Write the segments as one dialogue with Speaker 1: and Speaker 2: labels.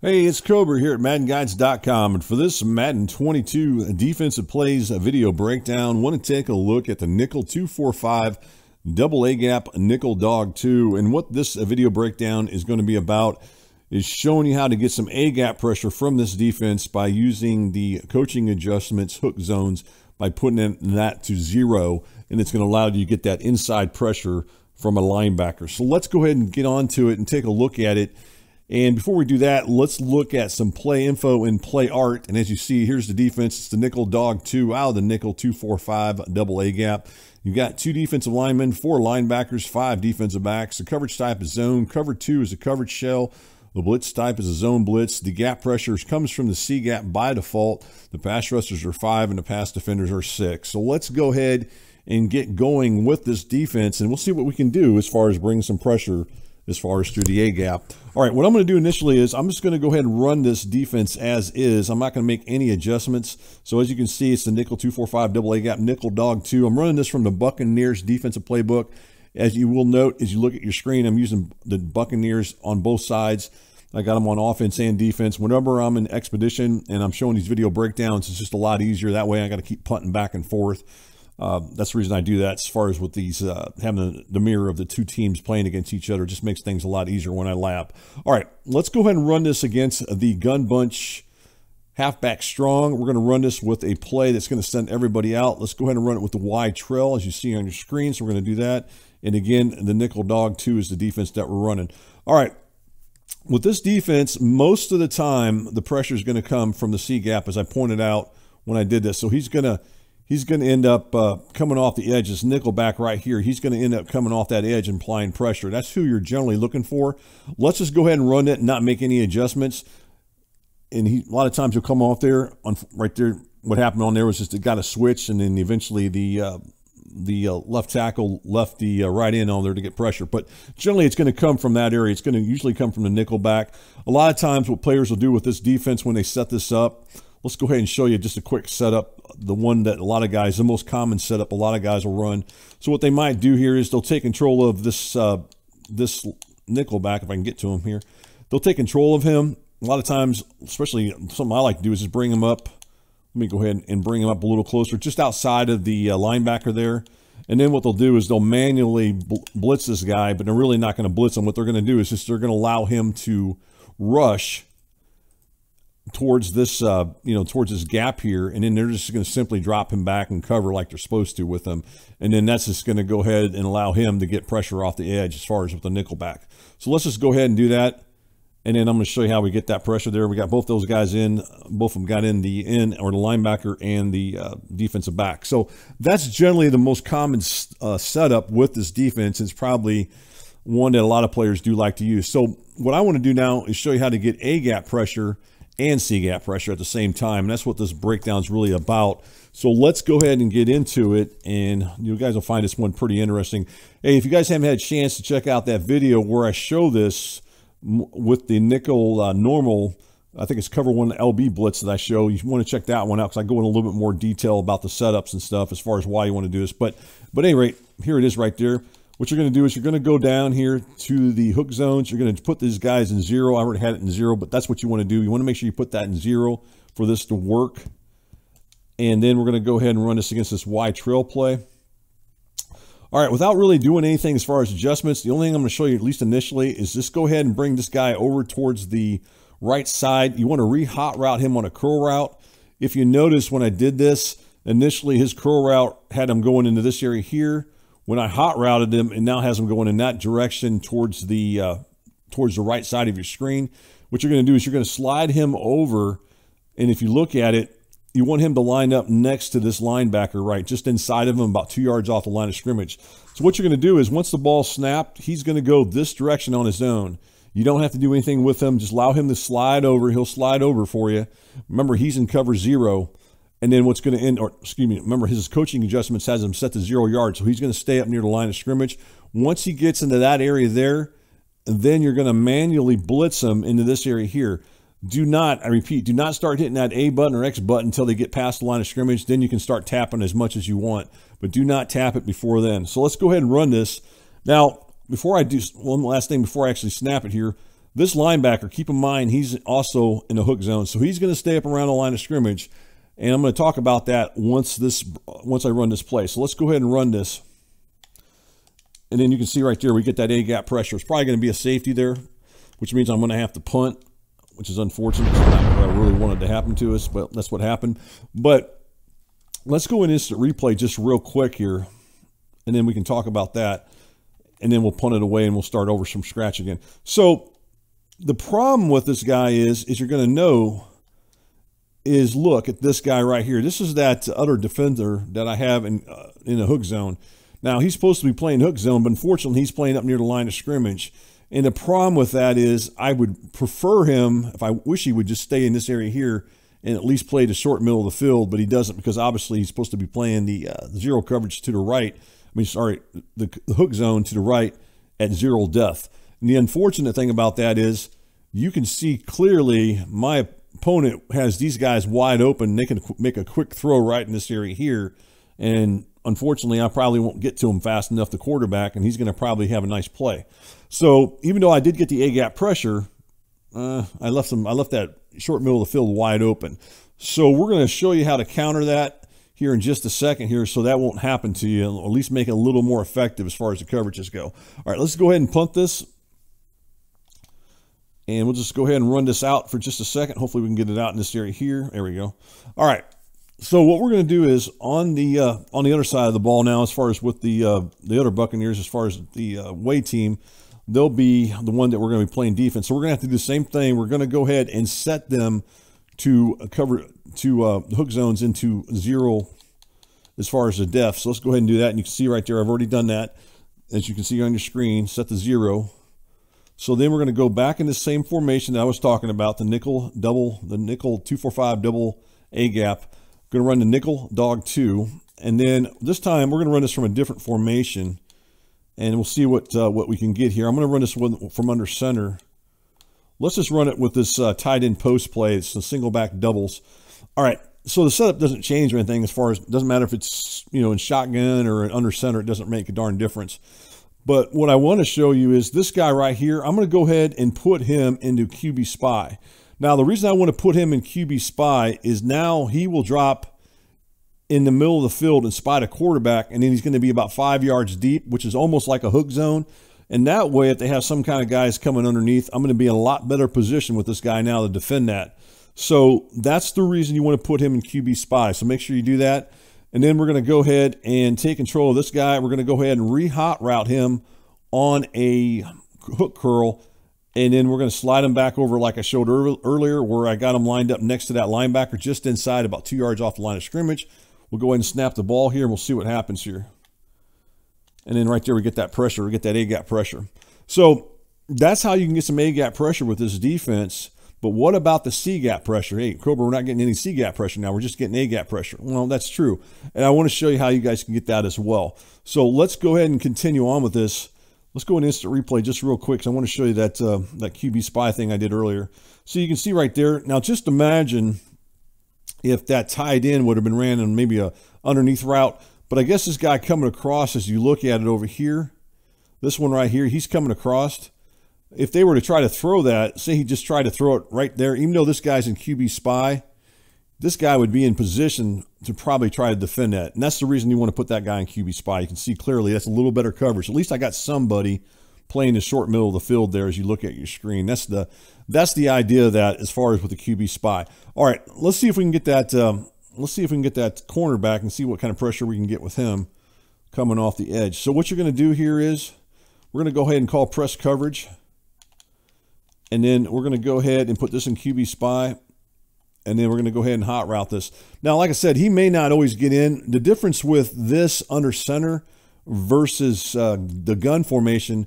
Speaker 1: Hey, it's Cobra here at MaddenGuides.com, and for this Madden 22 defensive plays video breakdown, I want to take a look at the Nickel 245 Double A Gap Nickel Dog 2. And what this video breakdown is going to be about is showing you how to get some A gap pressure from this defense by using the coaching adjustments, hook zones, by putting that to 0, and it's going to allow you to get that inside pressure from a linebacker. So let's go ahead and get on to it and take a look at it. And before we do that, let's look at some play info and play art. And as you see, here's the defense. It's the Nickel Dog 2 out of the Nickel 245 Double A Gap. You've got 2 defensive linemen, 4 linebackers, 5 defensive backs. The coverage type is zone. Cover 2 is a coverage shell. The blitz type is a zone blitz. The gap pressure comes from the C gap by default. The pass rushers are 5 and the pass defenders are 6. So let's go ahead and get going with this defense, and we'll see what we can do as far as bringing some pressure as far as through the A gap. All right, what I'm going to do initially is I'm just going to go ahead and run this defense as is. I'm not going to make any adjustments. So as you can see, it's the Nickel 245 Double A Gap Nickel Dog 2. I'm running this from the Buccaneers defensive playbook. As you will note, as you look at your screen, I'm using the Buccaneers on both sides. I got them on offense and defense. Whenever I'm in expedition and I'm showing these video breakdowns, it's just a lot easier. That way I got to keep punting back and forth. That's the reason I do that. As far as with these, having the mirror of the 2 teams playing against each other, just makes things a lot easier when I lap. All right, let's go ahead and run this against the gun bunch halfback strong. We're going to run this with a play that's going to send everybody out. Let's go ahead and run it with the wide trail as you see on your screen. So we're going to do that. And again, the Nickel Dog 2 is the defense that we're running. All right. With this defense, most of the time, the pressure is going to come from the C gap, as I pointed out when I did this. So he's going to end up coming off the edge. This Nickelback right here, he's going to end up coming off that edge and applying pressure. That's who you're generally looking for. Let's just go ahead and run it and not make any adjustments. And a lot of times he'll come off there. Right there, what happened on there was just it got a switch, and then eventually the left tackle left the right end on there to get pressure. But generally it's going to come from that area. It's going to usually come from the Nickelback. A lot of times what players will do with this defense when they set this up, let's go ahead and show you just a quick setup, the one that a lot of guys, the most common setup a lot of guys will run. So what they might do here is they'll take control of this this Nickelback, if I can get to him here. They'll take control of him. A lot of times, especially something I like to do is just bring him up. Let me go ahead and bring him up a little closer, just outside of the linebacker there. And then what they'll do is they'll manually blitz this guy, but they're really not going to blitz him. What they're going to do is just they're going to allow him to rush towards this, towards this gap here, and then they're just going to simply drop him back and cover like they're supposed to with him. And then that's just going to go ahead and allow him to get pressure off the edge as far as with the Nickelback. So let's just go ahead and do that. And then I'm going to show you how we get that pressure there. We got both those guys in. Both of them got in the linebacker and the defensive back. So that's generally the most common setup with this defense. It's probably one that a lot of players do like to use. So what I want to do now is show you how to get A gap pressure and C gap pressure at the same time. And that's what this breakdown is really about. So let's go ahead and get into it, and you guys will find this one pretty interesting. Hey, if you guys haven't had a chance to check out that video where I show this with the nickel normal, I think it's cover 1 LB blitz that I show, you want to check that one out because I go in a little bit more detail about the setups and stuff as far as why you want to do this. But at any rate, here it is right there. What you're going to do is you're going to go down here to the hook zones. You're going to put these guys in 0. I already had it in 0, but that's what you want to do. You want to make sure you put that in 0 for this to work. And then we're going to go ahead and run this against this wide trail play. All right, without really doing anything as far as adjustments, the only thing I'm going to show you, at least initially, is just go ahead and bring this guy over towards the right side. You want to re-hot route him on a curl route. If you notice when I did this, initially his curl route had him going into this area here. When I hot routed him, it now has him going in that direction towards the right side of your screen. What you're going to do is you're going to slide him over, and if you look at it, you want him to line up next to this linebacker, right, just inside of him, about 2 yards off the line of scrimmage. So what you're going to do is once the ball's snapped, he's going to go this direction on his own. You don't have to do anything with him. Just allow him to slide over. He'll slide over for you. Remember, he's in cover 0. And then what's going to end, or excuse me, remember his coaching adjustments has him set to 0 yards. So he's going to stay up near the line of scrimmage. Once he gets into that area there, then you're going to manually blitz him into this area here. Do not, I repeat, do not start hitting that A button or X button until they get past the line of scrimmage. Then you can start tapping as much as you want, but do not tap it before then. So let's go ahead and run this. Now, before I do, one last thing before I actually snap it here, This linebacker, keep in mind, he's also in the hook zone, so he's going to stay up around the line of scrimmage, and I'm going to talk about that once I run this play. So let's go ahead and run this, and then you can see right there we get that A gap pressure. It's probably going to be a safety there, which means I'm going to have to punt, which is unfortunate. It's not what I really wanted to happen to us, but that's what happened. But let's go in instant replay just real quick here, and then we can talk about that, and then we'll punt it away and we'll start over from scratch again. So the problem with this guy is you're going to know is, look at this guy right here. This is that other defender that I have in the hook zone. Now, he's supposed to be playing hook zone, but unfortunately, he's playing up near the line of scrimmage. And the problem with that is I would prefer him, if I wish he would just stay in this area here and at least play the short middle of the field, but he doesn't, because obviously he's supposed to be playing the zero coverage to the right. I mean, sorry, the hook zone to the right at zero depth. And the unfortunate thing about that is you can see clearly my opponent has these guys wide open. They can make a quick throw right in this area here. And unfortunately, I probably won't get to him fast enough, the quarterback, and he's going to probably have a nice play. So even though I did get the A-gap pressure, I left that short middle of the field wide open. So we're going to show you how to counter that here in just a second here, so that won't happen to you, or at least make it a little more effective as far as the coverages go. All right, let's go ahead and punt this. And we'll just go ahead and run this out for just a second. Hopefully we can get it out in this area here. There we go. All right. So what we're going to do is on the other side of the ball now, as far as with the other Buccaneers, as far as the away team, they'll be the one that we're going to be playing defense. So we're going to have to do the same thing. We're going to go ahead and set them to cover hook zones into zero as far as the depth. So let's go ahead and do that. And you can see right there, I've already done that. As you can see on your screen, set to 0. So then we're going to go back in the same formation that I was talking about, the nickel 245 double A gap. Going to run the nickel dog 2, and then this time we're going to run this from a different formation, and we'll see what we can get here. I'm going to run this one from under center. Let's just run it with this tight end post play. It's the single back doubles. All right. So the setup doesn't change or anything, as far as, it doesn't matter if it's, you know, in shotgun or under center. It doesn't make a darn difference. But what I want to show you is this guy right here. I'm going to go ahead and put him into QB spy. Now, the reason I want to put him in QB spy is now he will drop in the middle of the field and spy the quarterback, and then he's going to be about 5 yards deep, which is almost like a hook zone. And that way, if they have some kind of guys coming underneath, I'm going to be in a lot better position with this guy now to defend that. So that's the reason you want to put him in QB spy. So make sure you do that. And then we're going to go ahead and take control of this guy. We're going to go ahead and re-hot route him on a hook curl. And then we're going to slide him back over like I showed earlier, where I got him lined up next to that linebacker just inside, about 2 yards off the line of scrimmage. We'll go ahead and snap the ball here, and we'll see what happens here. And then right there, we get that pressure. We get that A-gap pressure. So that's how you can get some A-gap pressure with this defense. But what about the C-gap pressure? Hey, Cobra, we're not getting any C-gap pressure now. We're just getting A-gap pressure. Well, that's true. And I want to show you how you guys can get that as well. So let's go ahead and continue on with this. Let's go in instant replay just real quick, because I want to show you that, that QB spy thing I did earlier. So you can see right there. Now just imagine if that tied in would have been ran on maybe a underneath route. But I guess this guy coming across, as you look at it over here, this one right here, he's coming across. If they were to try to throw that, say he just tried to throw it right there, even though this guy's in QB spy, this guy would be in position to probably try to defend that. And that's the reason you want to put that guy in QB spy. You can see clearly that's a little better coverage. At least I got somebody playing the short middle of the field there as you look at your screen. That's the idea of that as far as with the QB spy. All right, let's see if we can get that let's see if we can get that cornerback and see what kind of pressure we can get with him coming off the edge. So what you're going to do here is we're going to go ahead and call press coverage. And then we're going to go ahead and put this in QB spy. And then we're going to go ahead and hot route this. Now, like I said, he may not always get in. The difference with this under center versus the gun formation,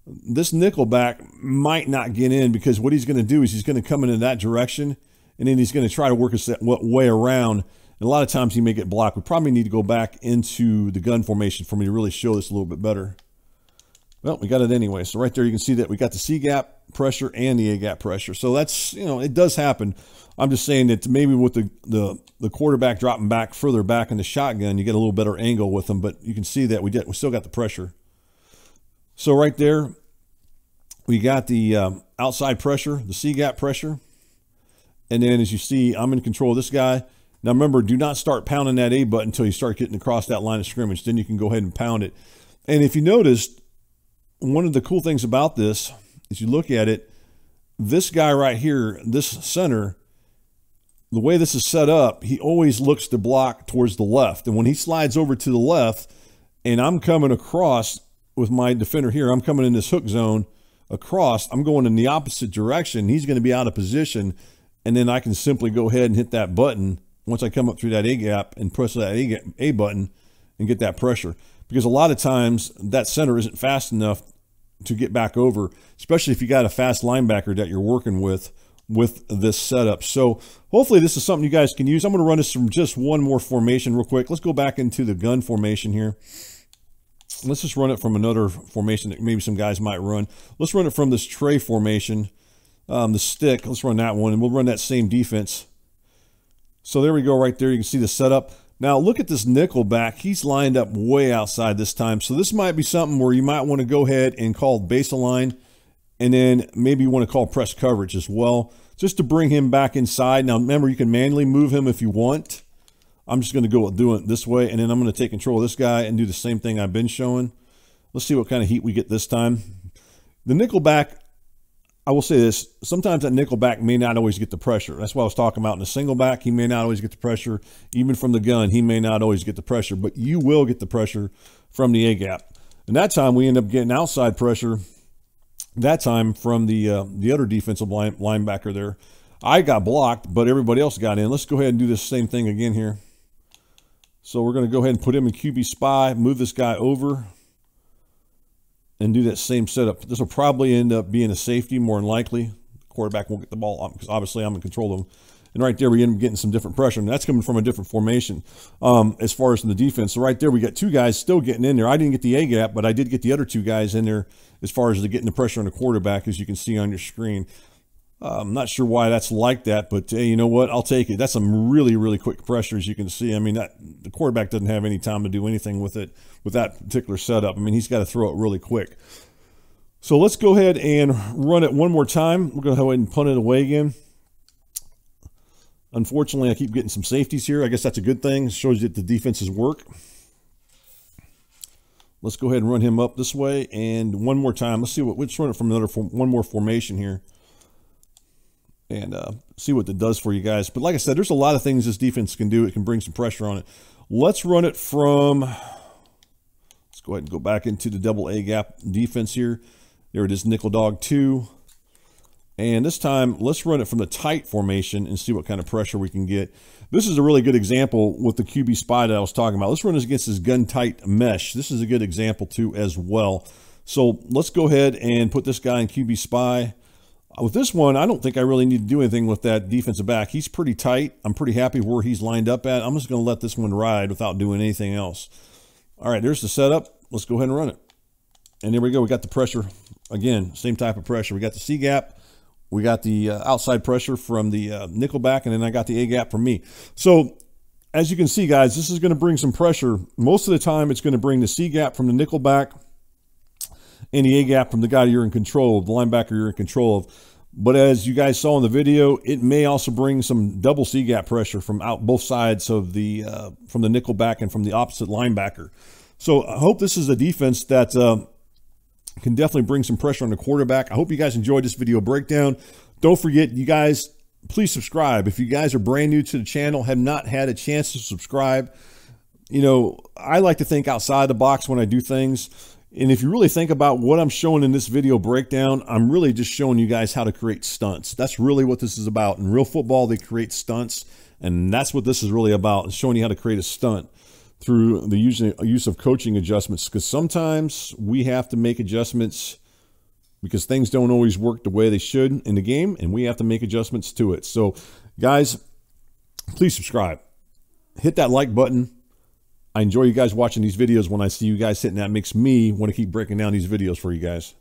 Speaker 1: this nickelback might not get in, because what he's going to do is he's going to come in that direction, and then he's going to try to work his way around. And a lot of times he may get blocked. We probably need to go back into the gun formation for me to really show this a little bit better. Well, we got it anyway. So right there, you can see that we got the C-gap pressure and the A-gap pressure. So that's, you know, it does happen. I'm just saying that maybe with the quarterback dropping back further back in the shotgun, you get a little better angle with them. But you can see that we still got the pressure. So right there, we got the outside pressure, the C-gap pressure. And then as you see, I'm in control of this guy. Now remember, do not start pounding that A button until you start getting across that line of scrimmage. Then you can go ahead and pound it. And if you noticed, one of the cool things about this, as you look at it, this guy right here, this center, the way this is set up, he always looks to block towards the left. And when he slides over to the left and I'm coming across with my defender here, I'm coming in this hook zone across, I'm going in the opposite direction. He's going to be out of position. And then I can simply go ahead and hit that button once I come up through that A gap and press that A button and get that pressure. Because a lot of times that center isn't fast enough to get back over, especially if you got a fast linebacker that you're working with this setup. So hopefully this is something you guys can use. I'm going to run this from just one more formation real quick. Let's go back into the gun formation here. Let's just run it from another formation that maybe some guys might run. Let's run it from this tray formation. The stick, let's run that one, and we'll run that same defense. So there we go right there. You can see the setup. Now look at this Nickelback. He's lined up way outside this time. So this might be something where you might want to go ahead and call base align, and then maybe you want to call press coverage as well, just to bring him back inside. Now remember, you can manually move him if you want. I'm just going to go do it this way, and then I'm going to take control of this guy and do the same thing I've been showing. Let's see what kind of heat we get this time. The Nickelback, I will say this, sometimes that Nickelback may not always get the pressure. That's what I was talking about in the single back. He may not always get the pressure. Even from the gun, he may not always get the pressure, but you will get the pressure from the A-gap. And that time we end up getting outside pressure, that time from the other defensive linebacker there. I got blocked, but everybody else got in. Let's go ahead and do this same thing again here. So we're going to go ahead and put him in QB spy, move this guy over, and do that same setup. This will probably end up being a safety more than likely. The quarterback won't get the ball because obviously I'm in control of him. And right there, we end up getting some different pressure, and that's coming from a different formation as far as in the defense. So right there, we got two guys still getting in there. I didn't get the A-gap, but I did get the other two guys in there as far as getting the pressure on the quarterback, as you can see on your screen. I'm not sure why that's like that, but hey, you know what? I'll take it. That's some really, really quick pressure, as you can see. I mean, the quarterback doesn't have any time to do anything with it, with that particular setup. I mean, he's got to throw it really quick. So let's go ahead and run it one more time. We're going to go ahead and punt it away again. Unfortunately, I keep getting some safeties here. I guess that's a good thing. It shows you that the defenses work. Let's go ahead and run him up this way. And one more time. Let's see what, let's run it from one more formation here. And see what that does for you guys. But like I said, there's a lot of things this defense can do. It can bring some pressure on it. Let's run it from, let's go ahead and go back into the double A gap defense here. There it is, Nickel Dog 2. And this time, let's run it from the tight formation and see what kind of pressure we can get. This is a really good example with the QB spy that I was talking about. Let's run this against this gun tight mesh. This is a good example too as well. So let's go ahead and put this guy in QB spy. With this one, I don't think I really need to do anything with that defensive back. He's pretty tight. I'm pretty happy where he's lined up at. I'm just going to let this one ride without doing anything else. All right, there's the setup. Let's go ahead and run it. And there we go. We got the pressure. Again, same type of pressure. We got the C-gap. We got the outside pressure from the Nickelback, and then I got the A-gap from me. So as you can see, guys, this is going to bring some pressure. Most of the time, it's going to bring the C-gap from the Nickelback and the A-gap from the guy you're in control of, the linebacker you're in control of. But as you guys saw in the video, it may also bring some double C-gap pressure from out both sides of the from the Nickelback and from the opposite linebacker. So I hope this is a defense that can definitely bring some pressure on the quarterback. I hope you guys enjoyed this video breakdown. Don't forget, you guys, please subscribe. If you guys are brand new to the channel, have not had a chance to subscribe, you know, I like to think outside the box when I do things. And if you really think about what I'm showing in this video breakdown, I'm really just showing you guys how to create stunts. That's really what this is about. In real football, they create stunts, and that's what this is really about, is showing you how to create a stunt through the use of coaching adjustments, because sometimes we have to make adjustments because things don't always work the way they should in the game, and we have to make adjustments to it. So, guys, please subscribe. Hit that like button. I enjoy you guys watching these videos. When I see you guys hitting that, makes me want to keep breaking down these videos for you guys.